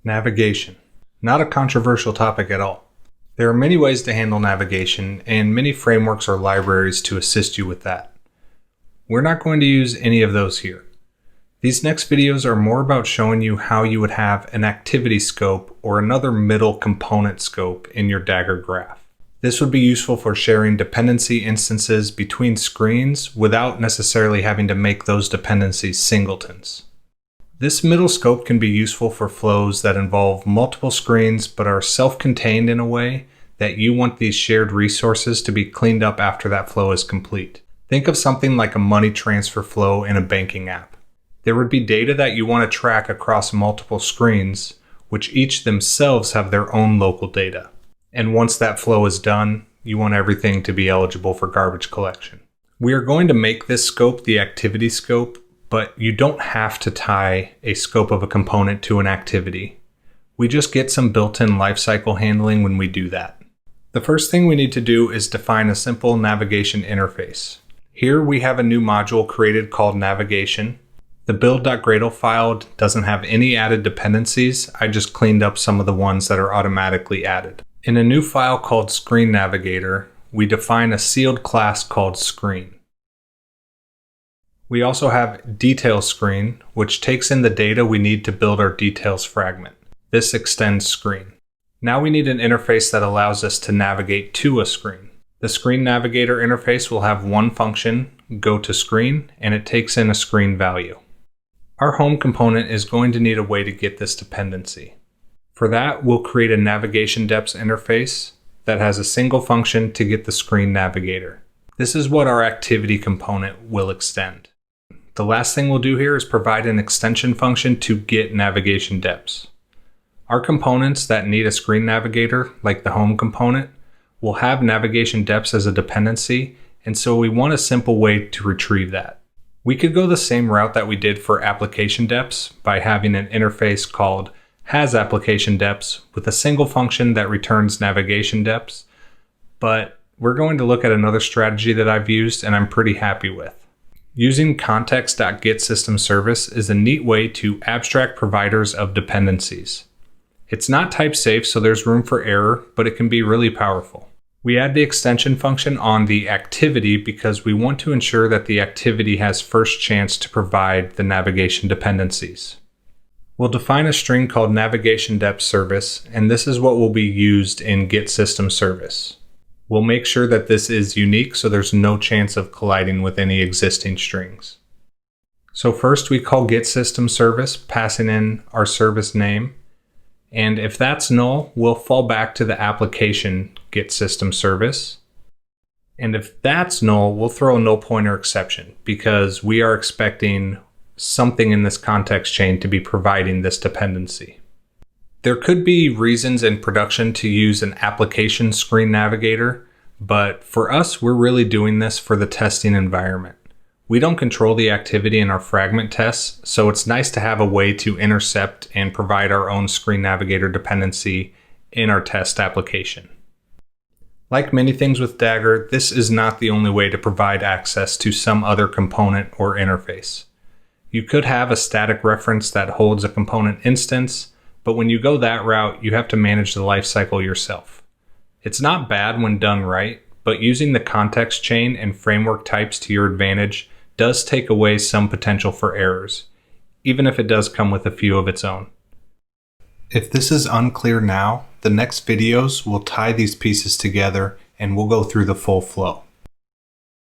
Navigation. Not a controversial topic at all. There are many ways to handle navigation, and many frameworks or libraries to assist you with that. We're not going to use any of those here. These next videos are more about showing you how you would have an activity scope or another middle component scope in your Dagger graph. This would be useful for sharing dependency instances between screens without necessarily having to make those dependencies singletons. This middle scope can be useful for flows that involve multiple screens but are self-contained in a way that you want these shared resources to be cleaned up after that flow is complete. Think of something like a money transfer flow in a banking app. There would be data that you want to track across multiple screens, which each themselves have their own local data. And once that flow is done, you want everything to be eligible for garbage collection. We are going to make this scope the activity scope, but you don't have to tie a scope of a component to an activity. We just get some built-in lifecycle handling when we do that. The first thing we need to do is define a simple navigation interface. Here we have a new module created called navigation. The build.gradle file doesn't have any added dependencies. I just cleaned up some of the ones that are automatically added. In a new file called screen navigator, we define a sealed class called screen. We also have details screen, which takes in the data we need to build our details fragment. This extends screen. Now we need an interface that allows us to navigate to a screen. The screen navigator interface will have one function, go to screen, and it takes in a screen value. Our home component is going to need a way to get this dependency. For that, we'll create a navigation depths interface that has a single function to get the screen navigator. This is what our activity component will extend. The last thing we'll do here is provide an extension function to get navigation depths. Our components that need a screen navigator, like the home component, will have navigation depths as a dependency, and so we want a simple way to retrieve that. We could go the same route that we did for application depths by having an interface called hasApplicationDepths with a single function that returns navigation depths, but we're going to look at another strategy that I've used and I'm pretty happy with. Using context.getSystemService is a neat way to abstract providers of dependencies. It's not type safe, so there's room for error, but it can be really powerful. We add the extension function on the activity because we want to ensure that the activity has first chance to provide the navigation dependencies. We'll define a string called navigationDepthService, and this is what will be used in getSystemService. We'll make sure that this is unique so there's no chance of colliding with any existing strings. So first we call getSystemService, passing in our service name. And if that's null, we'll fall back to the application getSystemService. And if that's null, we'll throw a null pointer exception because we are expecting something in this context chain to be providing this dependency. There could be reasons in production to use an application screen navigator, but for us, we're really doing this for the testing environment. We don't control the activity in our fragment tests, so it's nice to have a way to intercept and provide our own screen navigator dependency in our test application. Like many things with Dagger, this is not the only way to provide access to some other component or interface. You could have a static reference that holds a component instance, but when you go that route, you have to manage the lifecycle yourself. It's not bad when done right, but using the context chain and framework types to your advantage does take away some potential for errors, even if it does come with a few of its own. If this is unclear now, the next videos will tie these pieces together and we'll go through the full flow.